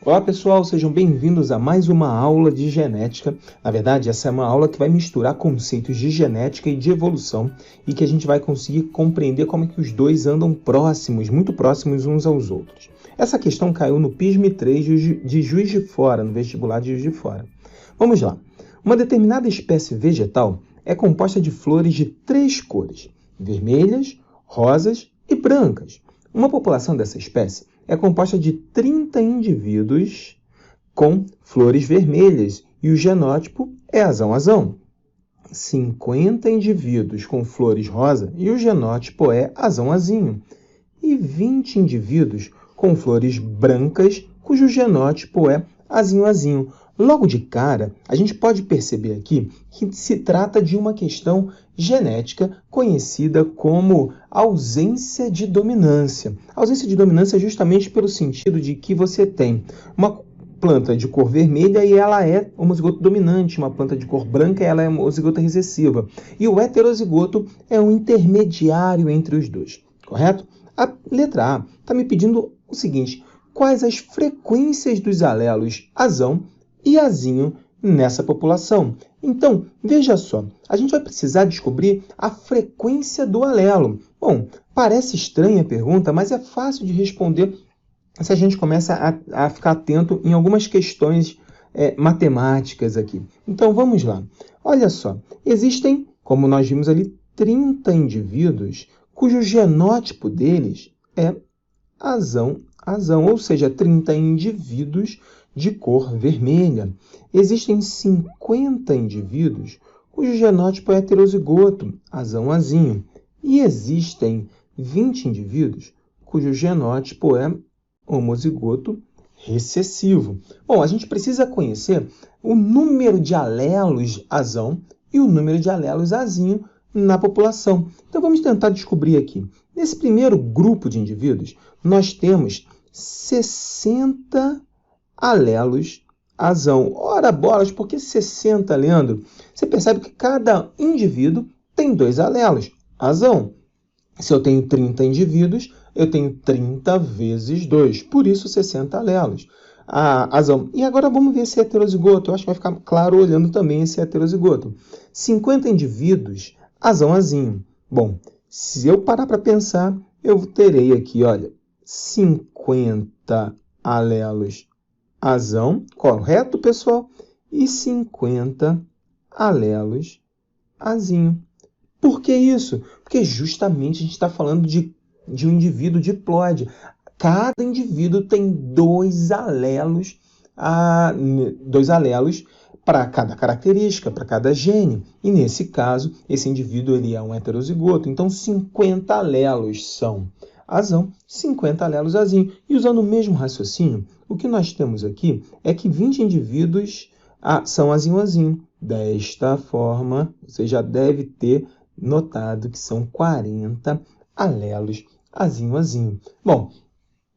Olá pessoal, sejam bem-vindos a mais uma aula de genética. Na verdade, essa é uma aula que vai misturar conceitos de genética e de evolução e que a gente vai conseguir compreender como é que os dois andam próximos, muito próximos uns aos outros. Essa questão caiu no PISM 3 de Juiz de Fora, no vestibular de Juiz de Fora. Vamos lá. Uma determinada espécie vegetal é composta de flores de 3 cores, vermelhas, rosas e brancas. Uma população dessa espécie é composta de 30 indivíduos com flores vermelhas e o genótipo é azão-azão. 50 indivíduos com flores rosa e o genótipo é azão-azinho. E 20 indivíduos com flores brancas cujo genótipo é azinho-azinho. Logo de cara, a gente pode perceber aqui que se trata de uma questão genética conhecida como ausência de dominância. A ausência de dominância é justamente pelo sentido de que você tem uma planta de cor vermelha e ela é homozigoto dominante, uma planta de cor branca e ela é homozigota recessiva. E o heterozigoto é um intermediário entre os dois, correto? A letra A está me pedindo o seguinte: quais as frequências dos alelos azão e azinho nessa população? Então, veja só, a gente vai precisar descobrir a frequência do alelo. Bom, parece estranha a pergunta, mas é fácil de responder se a gente começa a ficar atento em algumas questões matemáticas aqui. Então, vamos lá. Olha só, existem, como nós vimos ali, 30 indivíduos cujo genótipo deles é azão, ou seja, 30 indivíduos de cor vermelha. Existem 50 indivíduos cujo genótipo é heterozigoto, azão-azinho. E existem 20 indivíduos cujo genótipo é homozigoto recessivo. Bom, a gente precisa conhecer o número de alelos azão e o número de alelos azinho na população. Então, vamos tentar descobrir aqui. Nesse primeiro grupo de indivíduos, nós temos 60 alelos azão. Ora bolas, por que 60, Leandro? Você percebe que cada indivíduo tem 2 alelos azão. Se eu tenho 30 indivíduos, eu tenho 30 vezes 2, por isso 60 alelos. Azão. E agora vamos ver esse heterozigoto. Eu acho que vai ficar claro olhando também esse heterozigoto. 50 indivíduos, azão-azinho. Bom, se eu parar para pensar, eu terei aqui, olha, 50 alelos azão, correto, pessoal? E 50 alelos azinho. Por que isso? Porque justamente a gente está falando de um indivíduo diploide. Cada indivíduo tem 2 alelos para cada característica, para cada gene. E nesse caso, esse indivíduo ele é um heterozigoto. Então, 50 alelos são azão, 50 alelos azinho. E usando o mesmo raciocínio, o que nós temos aqui é que 20 indivíduos são azinho-azinho. Desta forma, você já deve ter notado que são 40 alelos azinho-azinho. Bom,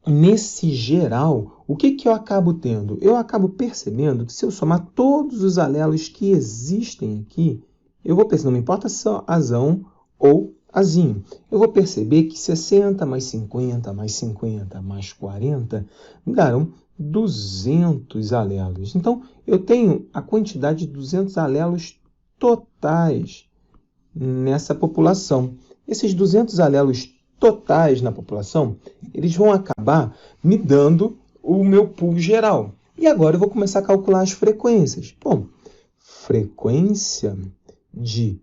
nesse geral, o que eu acabo tendo? Eu acabo percebendo que se eu somar todos os alelos que existem aqui, eu vou perceber, não importa se são azão ou azinho, eu vou perceber que 60 mais 50 mais 50 mais 40 me darão 200 alelos. Então, eu tenho a quantidade de 200 alelos totais nessa população. Esses 200 alelos totais na população, eles vão acabar me dando o meu pool geral. E agora eu vou começar a calcular as frequências. Bom, frequência de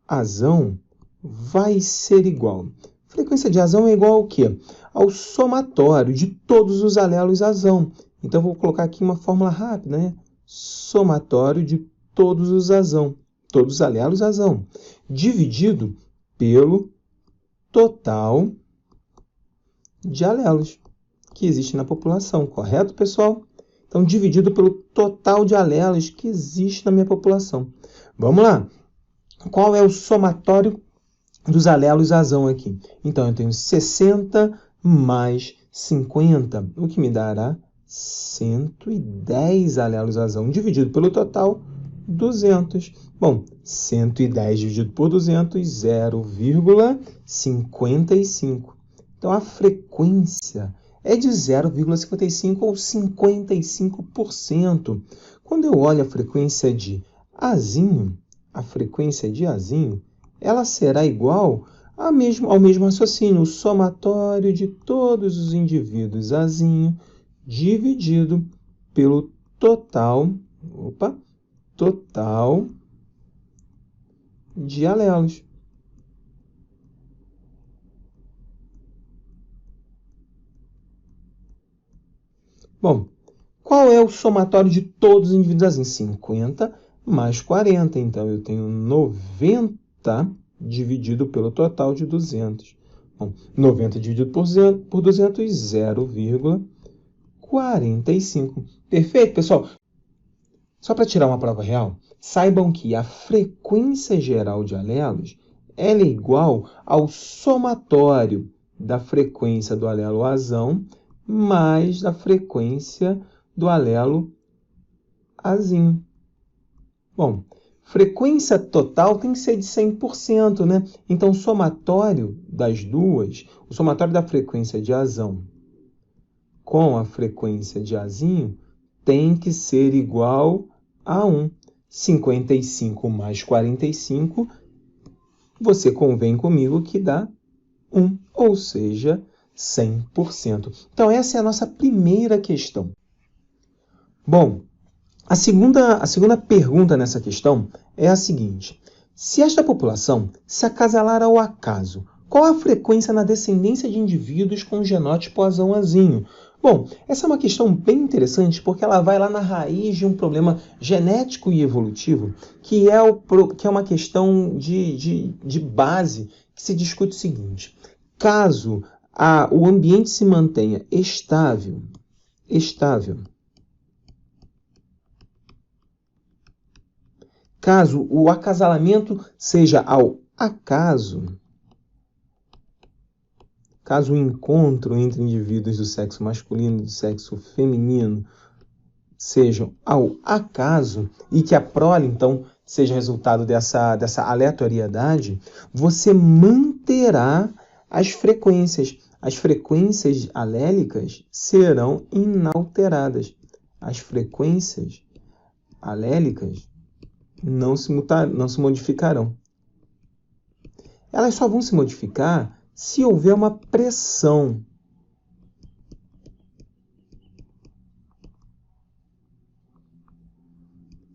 azão vai ser igual. Frequência de azão é igual ao quê? Ao somatório de todos os alelos azão. Então, eu vou colocar aqui uma fórmula rápida, né? Somatório de todos os azão, todos os alelos azão, dividido pelo total de alelos que existe na população, correto, pessoal? Então, dividido pelo total de alelos que existe na minha população. Vamos lá. Qual é o somatório dos alelos azão aqui? Então, eu tenho 60 mais 50, o que me dará 110 alelos azão, dividido pelo total, 200. Bom, 110 dividido por 200, 0,55. Então, a frequência é de 0,55 ou 55%. Quando eu olho a frequência de Azinho, ela será igual ao mesmo raciocínio, o somatório de todos os indivíduos Azinho dividido pelo total de alelos. Bom, qual é o somatório de todos os indivíduos assim? 50 mais 40. Então, eu tenho 90 dividido pelo total de 200. Bom, 90 dividido por 200, 0,45. Perfeito, pessoal? Só para tirar uma prova real, saibam que a frequência geral de alelos ela é igual ao somatório da frequência do alelo azão mais da frequência do alelo azinho. Bom, frequência total tem que ser de 100%, né? Então, o somatório das duas, o somatório da frequência de azão com a frequência de azinho tem que ser igual a 1. 55 mais 45, você convém comigo que dá 1, ou seja, 100%. Então, essa é a nossa primeira questão. Bom, a segunda pergunta nessa questão é a seguinte. Se esta população se acasalar ao acaso, qual a frequência na descendência de indivíduos com genótipo azão-azinho? Bom, essa é uma questão bem interessante porque ela vai lá na raiz de um problema genético e evolutivo, que é uma questão de base que se discute o seguinte. Caso o ambiente se mantenha estável, caso o acasalamento seja ao acaso, caso o encontro entre indivíduos do sexo masculino e do sexo feminino sejam ao acaso e que a prole, então, seja resultado dessa aleatoriedade, você manterá as frequências. As frequências alélicas serão inalteradas. As frequências alélicas não se modificarão. Elas só vão se modificar se houver uma pressão.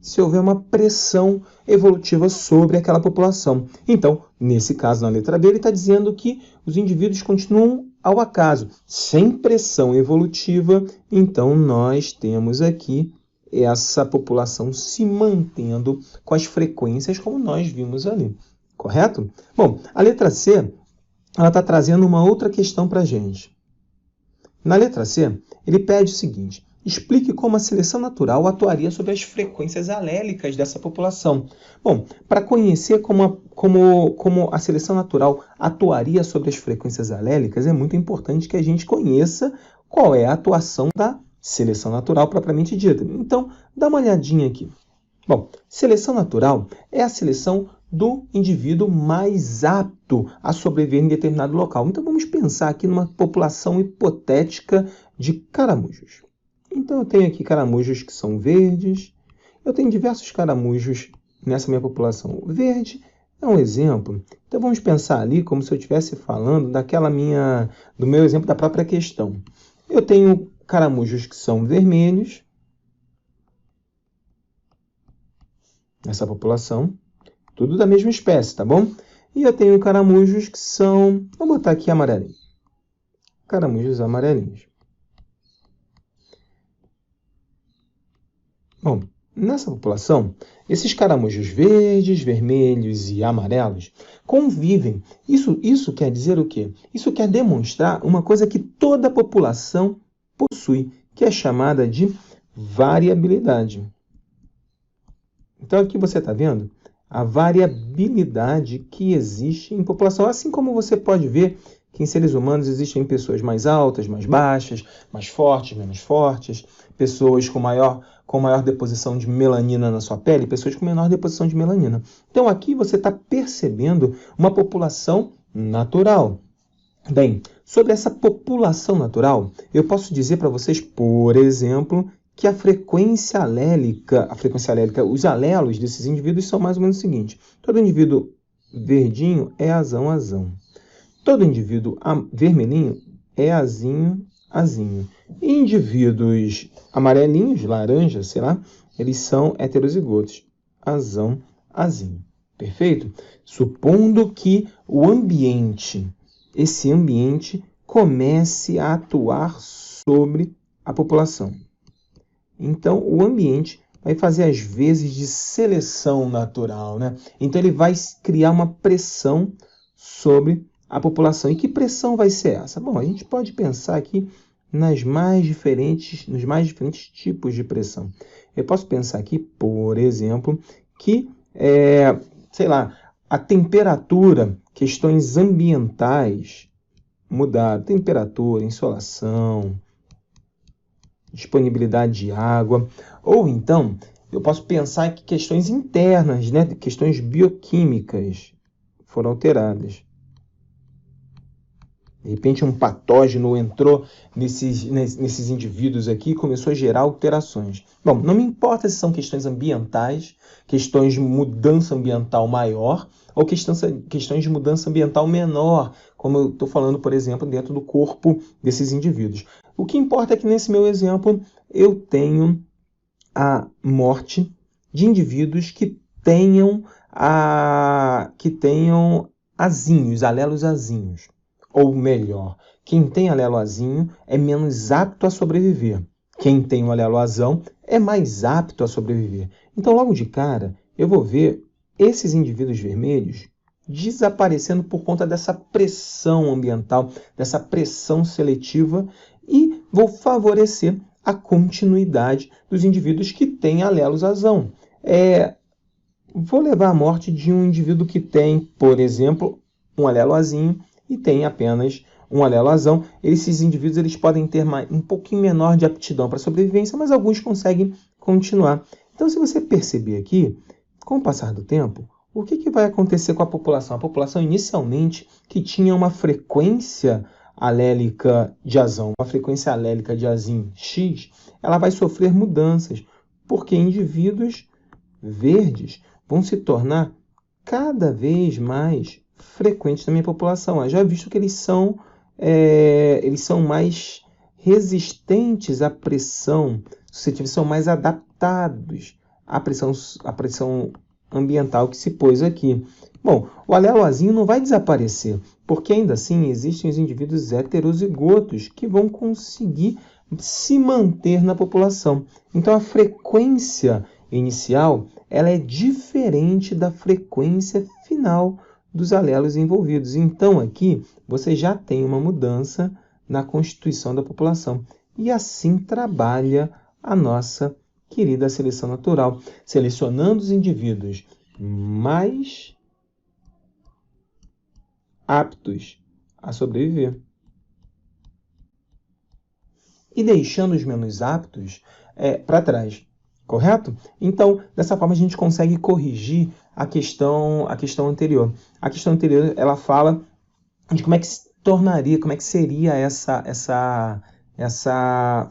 Se houver uma pressão evolutiva sobre aquela população. Então, nesse caso, na letra B, ele está dizendo que os indivíduos continuam ao acaso, sem pressão evolutiva. Então, nós temos aqui essa população se mantendo com as frequências como nós vimos ali. Correto? Bom, a letra C, ela está trazendo uma outra questão para a gente. Na letra C, ele pede o seguinte: explique como a seleção natural atuaria sobre as frequências alélicas dessa população. Bom, para conhecer como a seleção natural atuaria sobre as frequências alélicas, é muito importante que a gente conheça qual é a atuação da seleção natural propriamente dita. Então, dá uma olhadinha aqui. Bom, seleção natural é a seleção do indivíduo mais apto a sobreviver em determinado local. Então, vamos pensar aqui numa população hipotética de caramujos. Então, eu tenho aqui caramujos que são verdes. Eu tenho diversos caramujos nessa minha população. Verde é um exemplo. Então, vamos pensar ali como se eu estivesse falando do meu exemplo da própria questão. Eu tenho caramujos que são vermelhos nessa população. Tudo da mesma espécie, tá bom? E eu tenho caramujos que são... Vou botar aqui amarelinho. Caramujos amarelinhos. Bom, nessa população, esses caramujos verdes, vermelhos e amarelos convivem. Isso quer dizer o quê? Isso quer demonstrar uma coisa que toda a população possui, que é chamada de variabilidade. Então, aqui você está vendo a variabilidade que existe em população. Assim como você pode ver que em seres humanos existem pessoas mais altas, mais baixas, mais fortes, menos fortes, pessoas com maior deposição de melanina na sua pele, pessoas com menor deposição de melanina. Então, aqui você está percebendo uma população natural. Bem, sobre essa população natural, eu posso dizer para vocês, por exemplo, que a frequência alélica, os alelos desses indivíduos são mais ou menos o seguinte. Todo indivíduo verdinho é azão. Todo indivíduo vermelhinho é azinho. E indivíduos amarelinhos, laranja, sei lá, eles são heterozigotos, azinho. Perfeito? Supondo que esse ambiente comece a atuar sobre a população. Então, o ambiente vai fazer às vezes de seleção natural, né? Então, ele vai criar uma pressão sobre a população. E que pressão vai ser essa? Bom, a gente pode pensar aqui nos mais diferentes tipos de pressão. Eu posso pensar aqui, por exemplo, que, a temperatura, questões ambientais mudaram. Temperatura, insolação, disponibilidade de água. Ou então, eu posso pensar que questões internas, né, questões bioquímicas foram alteradas. De repente, um patógeno entrou nesses indivíduos aqui e começou a gerar alterações. Bom, não me importa se são questões ambientais, questões de mudança ambiental maior ou questões de mudança ambiental menor, como eu estou falando, por exemplo, dentro do corpo desses indivíduos. O que importa é que, nesse meu exemplo, eu tenho a morte de indivíduos que tenham azinhos, alelos azinhos. Ou melhor, quem tem alelo azinho é menos apto a sobreviver. Quem tem um alelo azão é mais apto a sobreviver. Então, logo de cara, eu vou ver esses indivíduos vermelhos desaparecendo por conta dessa pressão ambiental, dessa pressão seletiva, e vou favorecer a continuidade dos indivíduos que têm alelos azão. Vou levar à morte de um indivíduo que tem, por exemplo, um alelo azinho e tem apenas um alelo azão. Esses indivíduos eles podem ter um pouquinho menor de aptidão para sobrevivência, mas alguns conseguem continuar. Então, se você perceber aqui, com o passar do tempo, o que vai acontecer com a população? A população, inicialmente, que tinha uma frequência alélica de azão, uma frequência alélica de azinho X, ela vai sofrer mudanças, porque indivíduos verdes vão se tornar cada vez mais frequentes na minha população. Já visto que eles são mais resistentes à pressão suscetível, são mais adaptados à pressão ambiental que se pôs aqui. Bom, o alelo azinho não vai desaparecer, porque ainda assim existem os indivíduos heterozigotos que vão conseguir se manter na população. Então, a frequência inicial ela é diferente da frequência final dos alelos envolvidos. Então, aqui, você já tem uma mudança na constituição da população. E assim trabalha a nossa querida seleção natural, selecionando os indivíduos mais aptos a sobreviver e deixando os menos aptos para trás. Correto? Então, dessa forma, a gente consegue corrigir a questão anterior. A questão anterior, ela fala de como é que se tornaria, como é que seria essa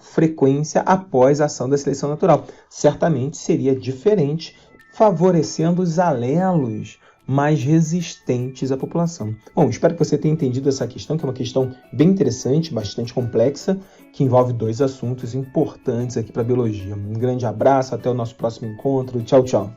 frequência após a ação da seleção natural. Certamente seria diferente, favorecendo os alelos mais resistentes à população. Bom, espero que você tenha entendido essa questão, que é uma questão bem interessante, bastante complexa, que envolve dois assuntos importantes aqui para a biologia. Um grande abraço, até o nosso próximo encontro. Tchau, tchau.